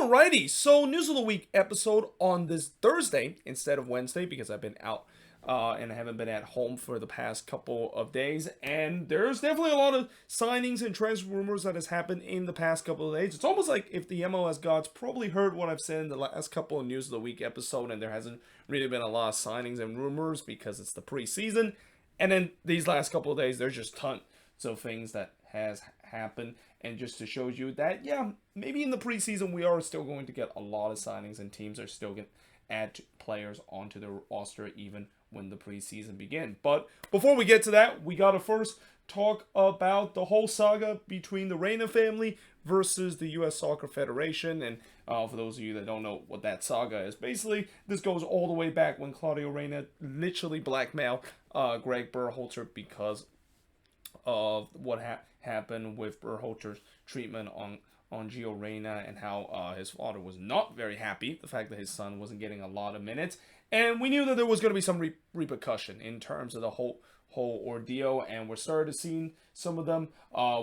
Alrighty, so News of the Week episode on this Thursday instead of Wednesday because I've been out and I haven't been at home for the past couple of days. And there's definitely a lot of signings and transfer rumors that has happened in the past couple of days. It's almost like if the MLS gods probably heard what I've said in the last couple of News of the Week episode, and there hasn't really been a lot of signings and rumors because it's the preseason. And then these last couple of days, there's just tons of things that has happened. And just to show you that, yeah, maybe in the preseason we are still going to get a lot of signings and teams are still going to add players onto the roster even when the preseason begins. But before we get to that, we got to first talk about the whole saga between the Reyna family versus the U.S. Soccer Federation. And for those of you that don't know what that saga is, basically this goes all the way back when Claudio Reyna literally blackmailed Greg Berhalter because of what happened with Berhalter's treatment on Gio Reyna and how his father was not very happy, the fact that his son wasn't getting a lot of minutes. And we knew that there was going to be some repercussion in terms of the whole ordeal, and we're starting to see some of them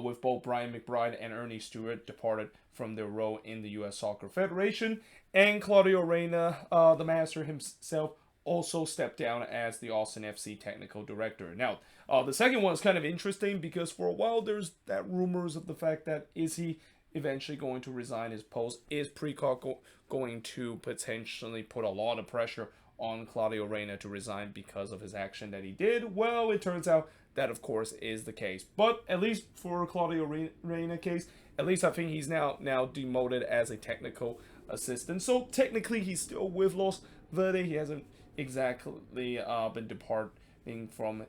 with both Brian McBride and Earnie Stewart departed from their role in the U.S. Soccer Federation, and Claudio Reyna, the master himself, also stepped down as the Austin FC technical director. Now, the second one is kind of interesting because for a while there's that rumors of the fact that is he eventually going to resign his post? Is Precock going to potentially put a lot of pressure on Claudio Reyna to resign because of his action that he did? Well, it turns out that of course is the case. But at least for Claudio Reyna case, at least I think he's now demoted as a technical assistant. So technically he's still with Los Verde. He hasn't exactly been departing from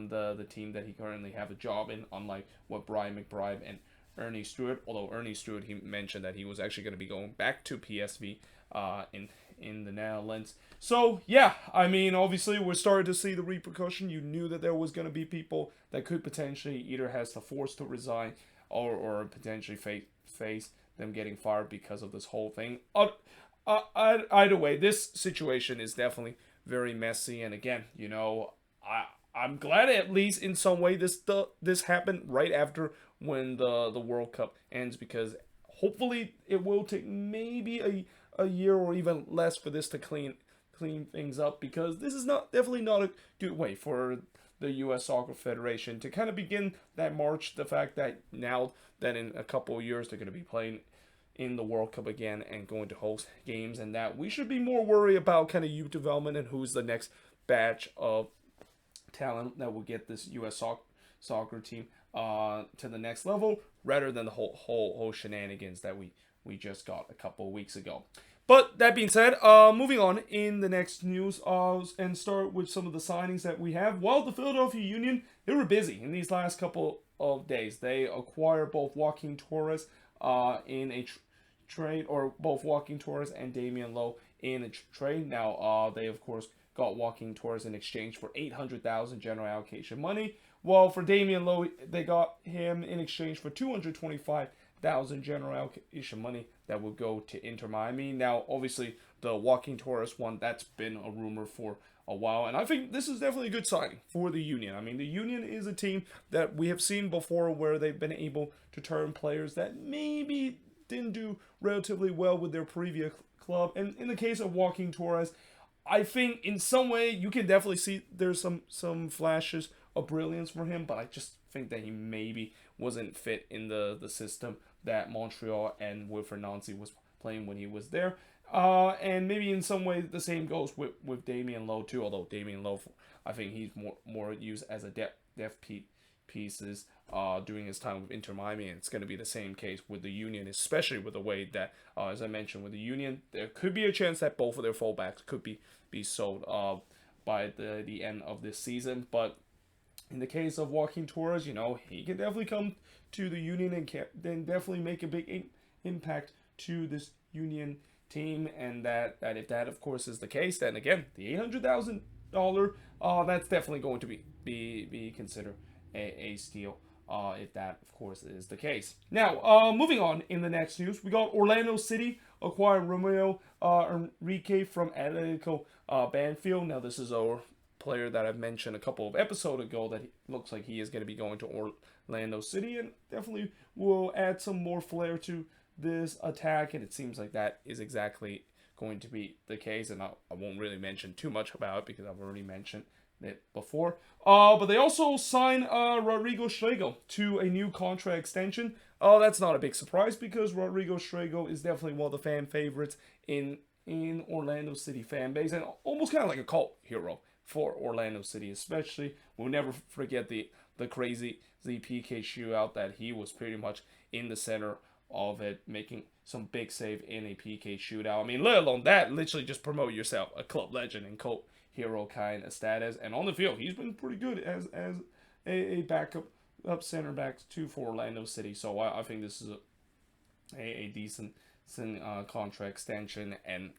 the team that he currently have a job in, unlike what Brian McBride and Earnie Stewart. Although Earnie Stewart, he mentioned that he was actually going to be going back to PSV in the Netherlands. So yeah, I mean, obviously we're starting to see the repercussion. You knew that there was going to be people that could potentially either has the force to resign or potentially face them getting fired because of this whole thing. Either way, this situation is definitely very messy, and again, you know, I'm glad at least in some way this happened right after when the World Cup ends, because hopefully it will take maybe a year or even less for this to clean things up, because this is definitely not a good way for the U.S. Soccer Federation to kind of begin that march. The fact that now that in a couple of years they're going to be playing in the World Cup again and going to host games, and that we should be more worried about kind of youth development and who's the next batch of talent that will get this U.S. soccer team to the next level, rather than the whole shenanigans that we just got a couple of weeks ago. But that being said, moving on in the next news, and start with some of the signings that we have. Well, the Philadelphia Union, they were busy in these last couple of days. They acquired both Joaquin Torres in a trade, or both Joaquin Torres and Damian Lowe in a trade. Now, they of course got Joaquin Torres in exchange for $800,000 general allocation money. Well, for Damian Lowe, they got him in exchange for $225,000 general allocation money that will go to Inter Miami. Now, obviously, the Joaquin Torres one, that's been a rumor for a while, and I think this is definitely a good signing for the Union. I mean, the Union is a team that we have seen before where they've been able to turn players that maybe didn't do relatively well with their previous club. And in the case of Joaquin Torres, I think in some way you can definitely see there's some flashes of brilliance for him, but I just think that he maybe wasn't fit in the system that Montreal and Wilfried Nancy was playing when he was there. And maybe in some way the same goes with Damian Lowe too, although Damian Lowe, I think he's more used as a depth pieces during his time with Inter Miami, and it's going to be the same case with the Union, especially with the way that, as I mentioned, with the Union, there could be a chance that both of their fullbacks could be sold by the end of this season. But in the case of Joaquin Torres, you know, he can definitely come to the Union and then definitely make a big impact to this Union team, and that if that of course is the case, then again the $800,000, that's definitely going to be considered a steal, if that of course is the case. Now, moving on in the next news, we got Orlando City acquiring Romeo Enrique from Atletico Banfield. Now, this is a player that I've mentioned a couple of episodes ago that looks like he is going to be going to Orlando City, and definitely will add some more flair to this attack, and it seems like that is exactly going to be the case. And I won't really mention too much about it because I've already mentioned it before. But they also signed Rodrigo Strego to a new contract extension. That's not a big surprise because Rodrigo Strego is definitely one of the fan favorites in Orlando City fan base, and almost kind of like a cult hero for Orlando City, especially. We'll never forget the crazy PK shootout that he was pretty much in the center of it, making some big save in a PK shootout. I mean, let alone that, literally just promote yourself a club legend and cult hero kind of status. And on the field, he's been pretty good as a backup center back too for Orlando City. So I think this is a decent contract extension, and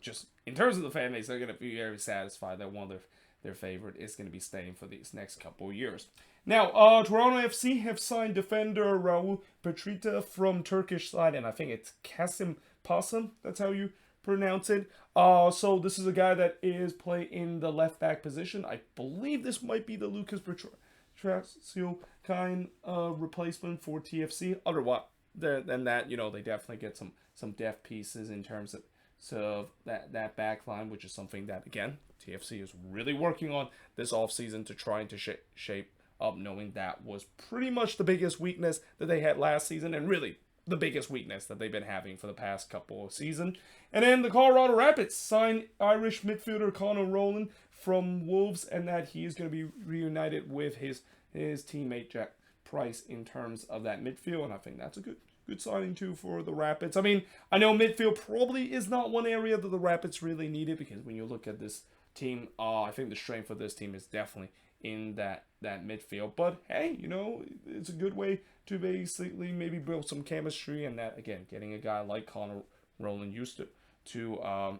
just in terms of the fan base, they're going to be very satisfied that one of their favorite is going to be staying for these next couple of years. Now, Toronto FC have signed defender Raul Petrita from Turkish side, and I think it's Kasim Pasam, that's how you pronounce it. So this is a guy that is playing in the left back position. I believe this might be the Lucas Petrasio kind of replacement for TFC. Otherwise than that, they definitely get some depth pieces in terms of that back line, which is something that, again, TFC is really working on this offseason to try to shape up, knowing that was pretty much the biggest weakness that they had last season, and really the biggest weakness that they've been having for the past couple of seasons. And then the Colorado Rapids signed Irish midfielder Connor Rowland from Wolves, and that he is going to be reunited with his teammate Jack Price in terms of that midfield, and I think that's a good signing too for the Rapids. I mean, I know midfield probably is not one area that the Rapids really needed, because when you look at this team, I think the strength of this team is definitely in that midfield. But hey, it's a good way to basically maybe build some chemistry, and that, again, getting a guy like Connor Rowland used to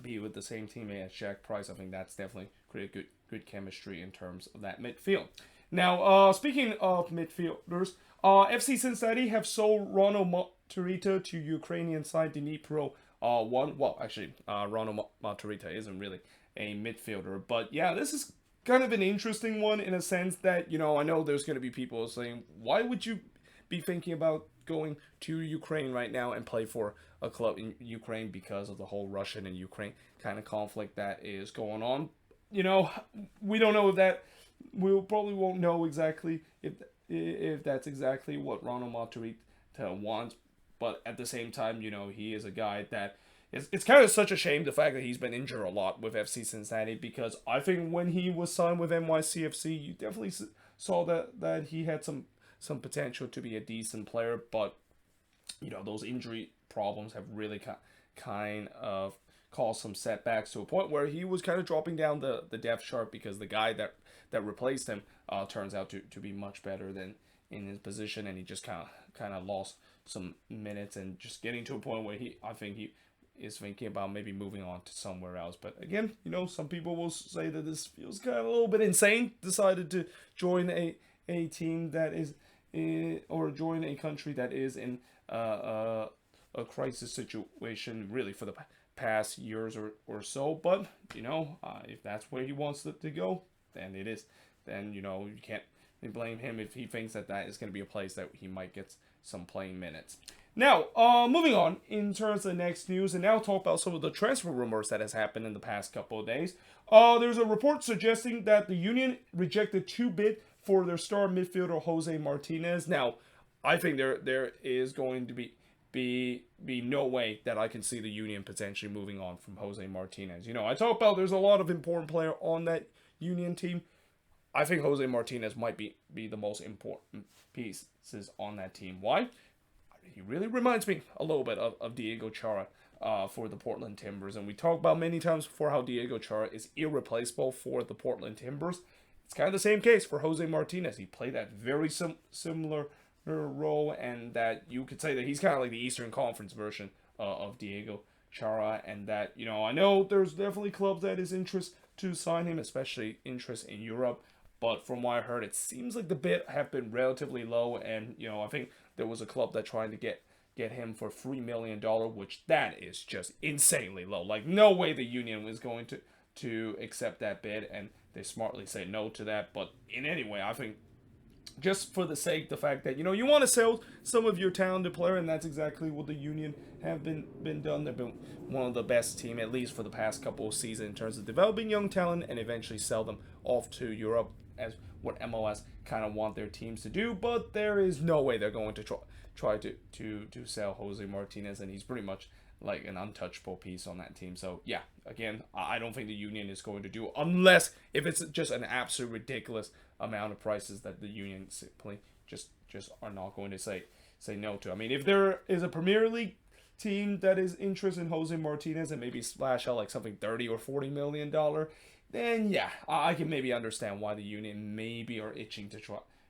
be with the same teammate as Jack Price, I think that's definitely create good chemistry in terms of that midfield. Now, speaking of midfielders, FC Cincinnati have sold Ronald Matarita to Ukrainian side Dnipro 1. Well, actually, Ronald Matarita isn't really a midfielder, but yeah, this is kind of an interesting one in a sense that, I know there's going to be people saying, why would you be thinking about going to Ukraine right now and play for a club in Ukraine because of the whole Russian and Ukraine kind of conflict that is going on? We don't know if that, we probably won't know exactly if that's exactly what Ronald Matarita wants, but at the same time, he is a guy that it's kind of such a shame the fact that he's been injured a lot with FC Cincinnati, because I think when he was signed with NYCFC, you definitely saw that he had some potential to be a decent player, but those injury problems have really kind of caused some setbacks to a point where he was kind of dropping down the depth chart, because the guy that replaced him turns out to be much better than in his position, and he just kind of lost some minutes and just getting to a point where I think he is thinking about maybe moving on to somewhere else. But again, some people will say that this feels kind of a little bit insane. Decided to join a team that is or join a country that is in a crisis situation really for the past years or so. But if that's where he wants to go, then it is. Then you can't blame him if he thinks that is going to be a place that he might get some playing minutes. Now, moving on in terms of the next news, and now talk about some of the transfer rumors that has happened in the past couple of days. There's a report suggesting that the Union rejected 2 bids for their star midfielder Jose Martinez. Now, I think there is going to be no way that I can see the Union potentially moving on from Jose Martinez. I talk about there's a lot of important player on that Union team. I think Jose Martinez might be the most important pieces on that team. Why? He really reminds me a little bit of Diego Chara for the Portland Timbers. And we talked about many times before how Diego Chara is irreplaceable for the Portland Timbers. It's kind of the same case for Jose Martinez. He played that very similar role, and that you could say that he's kind of like the Eastern Conference version of Diego Chara. And that, I know there's definitely clubs that is interest to sign him, especially interest in Europe. But from what I heard, it seems like the bid have been relatively low, and I think there was a club that tried to get him for $3 million, which that is just insanely low. Like, no way the Union was going to accept that bid, and they smartly say no to that. But in any way, I think just for the sake, the fact that you want to sell some of your talented player, and that's exactly what the Union have been done. They've been one of the best team, at least for the past couple of seasons, in terms of developing young talent and eventually sell them off to Europe, as what MLS kind of want their teams to do. But there is no way they're going to try to sell Jose Martinez, and he's pretty much like an untouchable piece on that team. So yeah, again, I don't think the Union is going to do, unless if it's just an absolute ridiculous amount of prices that the Union simply just are not going to say no to. I mean, if there is a Premier League team that is interested in Jose Martinez and maybe splash out like something $30 or $40 million, then yeah, I can maybe understand why the Union maybe are itching to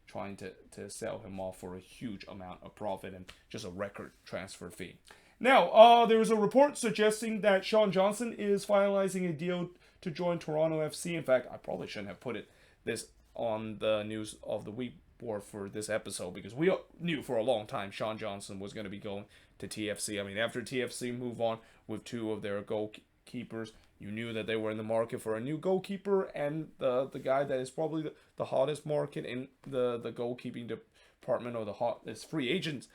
trying to sell him off for a huge amount of profit and just a record transfer fee. Now, there was a report suggesting that Sean Johnson is finalizing a deal to join Toronto FC. In fact, I probably shouldn't have put this on the news of the week board for this episode, because we knew for a long time Sean Johnson was going to be going to TFC. I mean, after TFC moved on with two of their goalkeepers, you knew that they were in the market for a new goalkeeper, and the guy that is probably the hottest market in the goalkeeping department, or the hottest free agents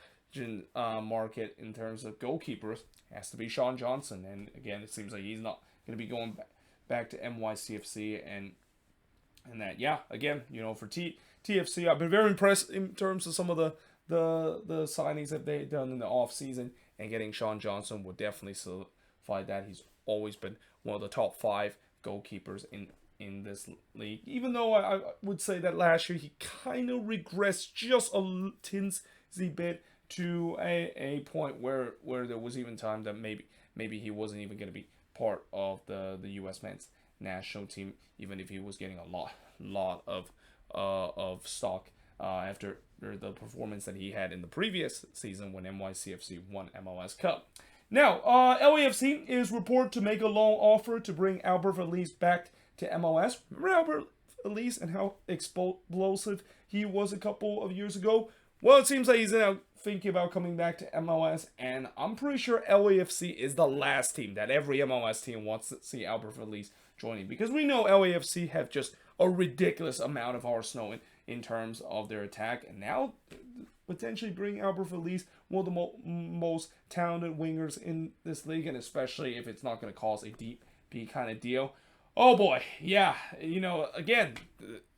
market in terms of goalkeepers, has to be Sean Johnson. And again, it seems like he's not going to be going back to NYCFC, and that, yeah, again, for TFC, I've been very impressed in terms of some of the signings that they've done in the off season, and getting Sean Johnson would definitely solidify that. He's always been one of the top 5 goalkeepers in this league, even though I would say that last year he kind of regressed just a tinsy bit, to a point where there was even time that maybe he wasn't even going to be part of the U.S. men's national team, even if he was getting a lot of stock after the performance that he had in the previous season when NYCFC won MLS Cup. Now, LAFC is reported to make a loan offer to bring Albert Elise back to MLS. Remember Albert Elise and how explosive he was a couple of years ago? Well, it seems like he's now thinking about coming back to MLS, and I'm pretty sure LAFC is the last team that every MLS team wants to see Albert Elise joining, because we know LAFC have just a ridiculous amount of arsenal in terms of their attack, and now potentially bring Albert Elise, one of the most talented wingers in this league, and especially if it's not going to cost a deep B kind of deal. Oh boy, yeah, again,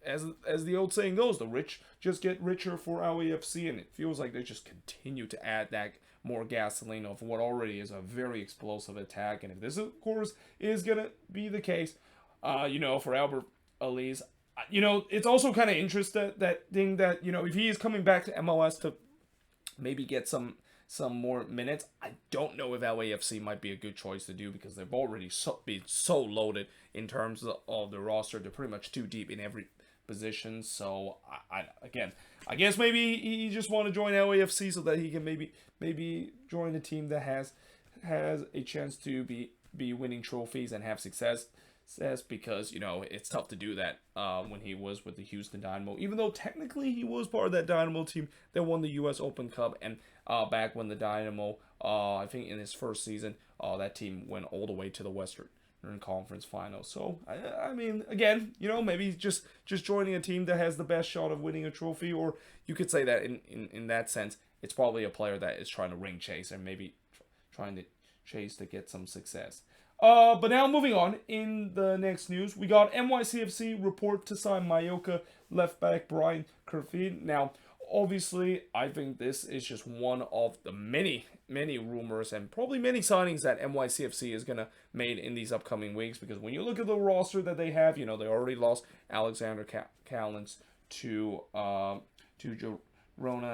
as the old saying goes, the rich just get richer for LAFC, and it feels like they just continue to add that more gasoline of what already is a very explosive attack. And if this, of course, is going to be the case, for Albert Elise, it's also kind of interesting that if he is coming back to MLS to maybe get some more minutes, I don't know if LAFC might be a good choice to do, because they've already been so loaded in terms of the roster. They're pretty much too deep in every position. So I guess maybe he just want to join LAFC so that he can maybe join a team that has a chance to be winning trophies and have success, because it's tough to do that when he was with the Houston Dynamo, even though technically he was part of that Dynamo team that won the US Open Cup. And back when the Dynamo, I think in his first season, that team went all the way to the Western Conference Finals. So I mean, again, maybe just joining a team that has the best shot of winning a trophy, or you could say that in that sense, it's probably a player that is trying to ring chase, and maybe trying to chase to get some success. But now moving on, in the next news, we got NYCFC report to sign Mallorca left back Brian Kerfin. Now, obviously, I think this is just one of the many rumors and probably many signings that NYCFC is going to make in these upcoming weeks, because when you look at the roster that they have, they already lost Alexander Callens to Girona,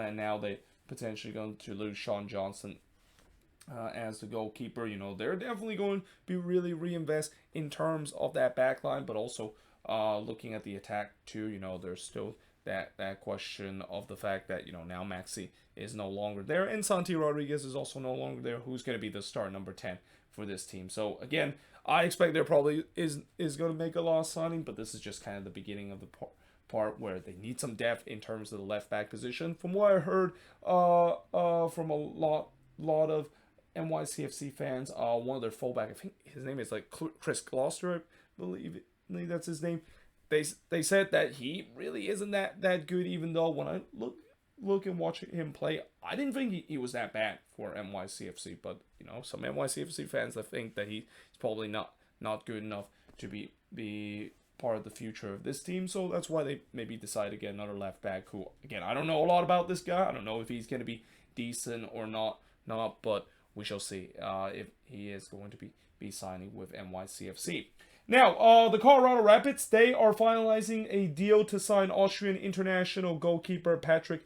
and now they potentially going to lose Sean Johnson as the goalkeeper. They're definitely going to be really reinvest in terms of that back line, but also looking at the attack too. There's still that question of the fact that now Maxi is no longer there, and Santi Rodriguez is also no longer there, who's going to be the star number 10 for this team. So again, I expect there probably is going to make a lot of signing, but this is just kind of the beginning of the part where they need some depth in terms of the left back position. From what I heard from a lot of NYCFC fans, one of their fullback, I think his name is like Chris Gloucester, I believe that's his name. they said that he really isn't that good. Even though when I look and watch him play, I didn't think he was that bad for NYCFC. But some NYCFC fans that think that he's probably not good enough to be part of the future of this team. So that's why they maybe decided to get another left back. Who, again, I don't know a lot about this guy. I don't know if he's going to be decent or not. But we shall see if he is going to be signing with NYCFC. Now, the Colorado Rapids, they are finalizing a deal to sign Austrian international goalkeeper Patrick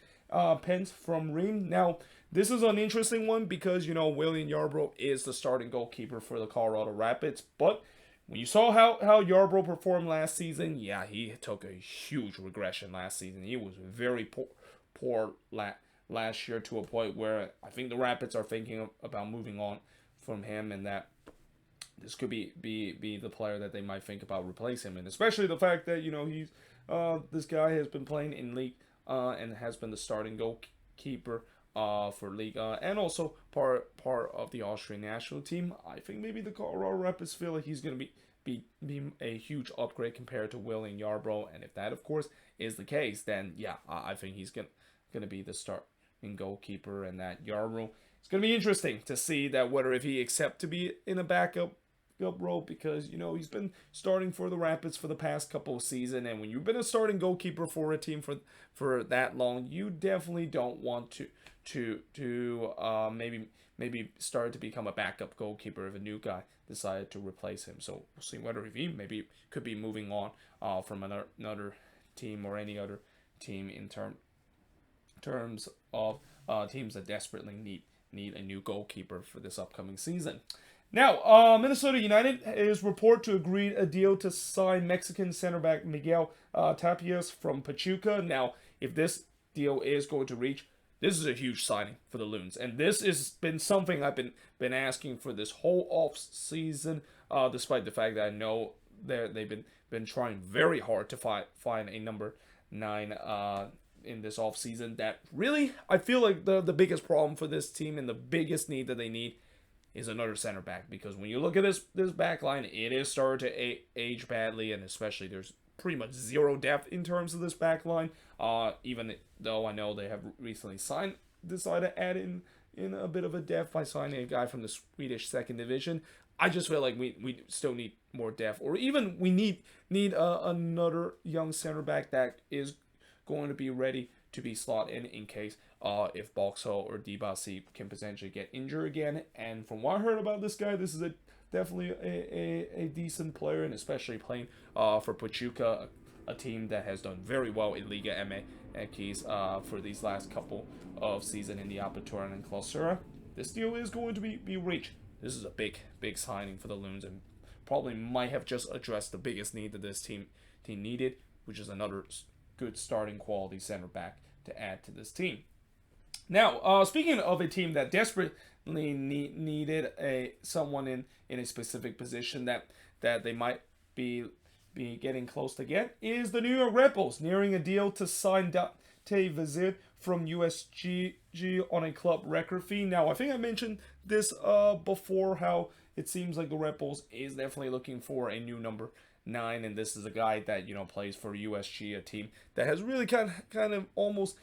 Pence from Reims. Now, this is an interesting one because, William Yarbrough is the starting goalkeeper for the Colorado Rapids. But when you saw how Yarbrough performed last season, yeah, he took a huge regression last season. He was very poor last year, to a point where I think the Rapids are thinking about moving on from him, and that this could be the player that they might think about replacing him, and especially the fact that he's this guy has been playing in league and has been the starting goalkeeper for Liga and also part of the Austrian national team. I think maybe the Colorado Rapids feel like he's going to be a huge upgrade compared to William Yarbrough, and if that of course is the case, then yeah, I think he's going to be the starting goalkeeper, and that Yarbrough, it's going to be interesting to see that whether if he accepts to be in a backup role, because he's been starting for the Rapids for the past couple of seasons, and when you've been a starting goalkeeper for a team for that long, you definitely don't want to maybe start to become a backup goalkeeper if a new guy decided to replace him. So we'll see whether if he maybe could be moving on from another team or any other team in terms of teams that desperately need a new goalkeeper for this upcoming season. Now, Minnesota United is reported to agree a deal to sign Mexican center back Miguel Tapias from Pachuca. Now, if this deal is going to reach, this is a huge signing for the Loons, and this has been something I've been asking for this whole off season. Despite the fact that I know they've been trying very hard to find a number 9 in this off season. That really, I feel like the biggest problem for this team and the biggest need that they need is another center back, because when you look at this back line, it is starting to age badly, and especially there's pretty much zero depth in terms of this back line. Even though I know they have recently decided to add in a bit of a depth by signing a guy from the Swedish second division. I just feel like we still need more depth, or even we need another young center back that is going to be ready to be slotted in case if Boxall or Dibasi can potentially get injured again. And from what I heard about this guy, this is definitely a decent player, and especially playing for Pachuca, a team that has done very well in Liga MX for these last couple of seasons in the Apertura and Clausura. This deal is going to be reached. This is a big signing for the Loons, and probably might have just addressed the biggest need that this team needed, which is another good starting quality center back to add to this team. Now, speaking of a team that desperately needed someone in a specific position that they might be getting close to get, is the New York Red Bulls, nearing a deal to sign addivisor from USG on a club record fee. Now, I think I mentioned this before, how it seems like the Red Bulls is definitely looking for a new number 9, and this is a guy that plays for USG, a team that has really kind of almost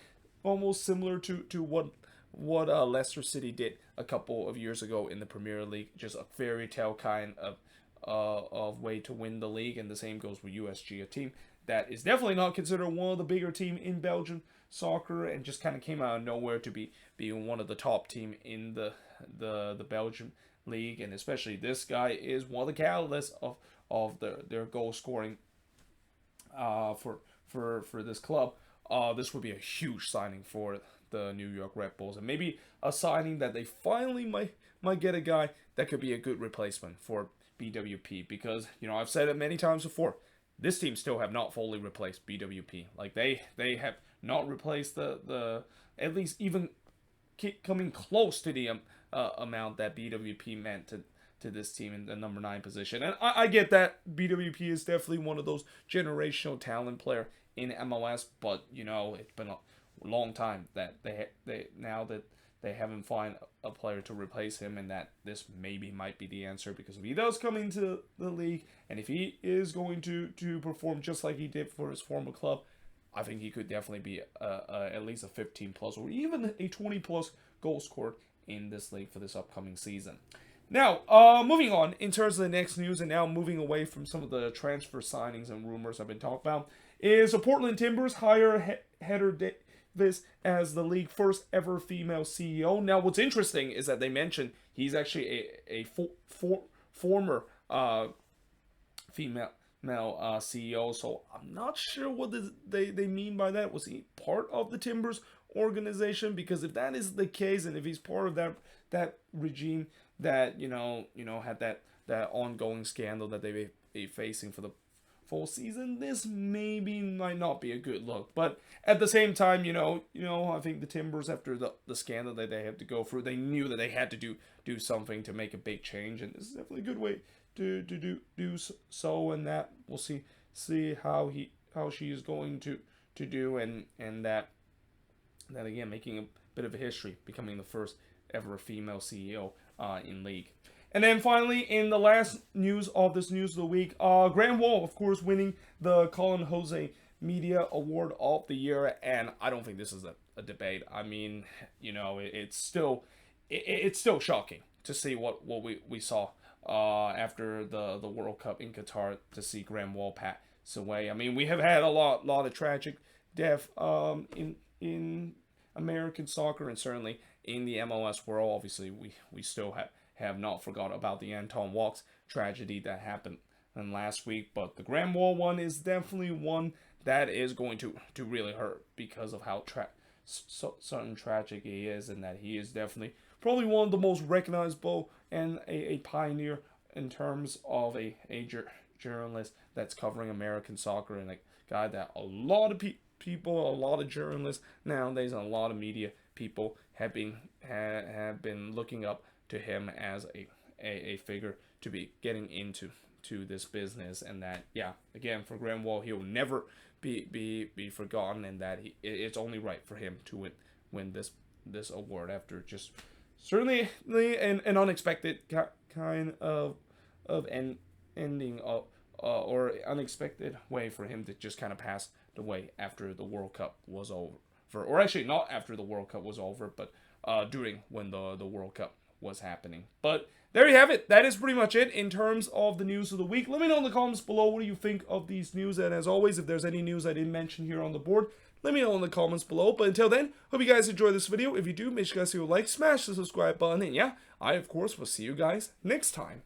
similar to what Leicester City did a couple of years ago in the Premier League, just a fairy tale kind of way to win the league. And the same goes with USG, a team that is definitely not considered one of the bigger team in Belgian soccer, and just kind of came out of nowhere to be one of the top team in the Belgian league. And especially this guy is one of the catalysts of their goal scoring for this club. This would be a huge signing for the New York Red Bulls, and maybe a signing that they finally might get a guy that could be a good replacement for BWP, because I've said it many times before, this team still have not fully replaced BWP. Like they have not replaced the at least even coming close to the amount that BWP meant to this team in the number 9 position. And I get that BWP is definitely one of those generational talent player in MLS, but it's been a long time that they they haven't found a player to replace him, and that this maybe might be the answer, because if he does come into the league and if he is going to perform just like he did for his former club, I think he could definitely be at least a 15 plus or even a 20 plus goal scorer in this league for this upcoming season. Now, moving on in terms of the next news, and now moving away from some of the transfer signings and rumors I've been talking about, is the Portland Timbers hire Heather Davis as the league's first ever female CEO. Now, what's interesting is that they mentioned he's actually a former female CEO, so I'm not sure what they mean by that. Was he part of the Timbers organization? Because if that is the case, and if he's part of that regime that had that ongoing scandal that they be facing for the full season, this maybe might not be a good look. But at the same time, I think the Timbers, after the scandal that they had to go through, they knew that they had to do something to make a big change, and this is definitely a good way to do so, and that we'll see how she is going to do, and that again, making a bit of a history, becoming the first ever female CEO in league. And then finally, in the last news of this news of the week, Graham Wall, of course, winning the Colin Jose Media Award of the Year, and I don't think this is a debate. I mean, it's still shocking to see what we saw after the World Cup in Qatar, to see Graham Wall pass away. I mean, we have had a lot of tragic death in American soccer, and certainly in the MLS world. Obviously, we still have not forgot about the Anton Walkes tragedy that happened last week, but the Graham Wall one is definitely one that is going to really hurt, because of how certain tragic he is, and that he is definitely probably one of the most recognizable and a pioneer in terms of a journalist that's covering American soccer, and a guy that a lot of people, a lot of journalists nowadays, and a lot of media people have been looking up to him as a figure to be getting into this business, and that, yeah, again, for Graham Wall, he'll never be forgotten, and that it's only right for him to win this award after just certainly an unexpected kind of ending of or unexpected way for him to just kind of pass away after the World Cup was over, or actually not after the World Cup was over, but during when the World Cup was happening. But there you have it. That is pretty much it in terms of the news of the week. Let me know in the comments below what do you think of these news, and as always, if there's any news I didn't mention here on the board, let me know in the comments below. But until then, hope you guys enjoy this video. If you do, make sure you guys leave a like, smash the subscribe button, and yeah, I of course will see you guys next time.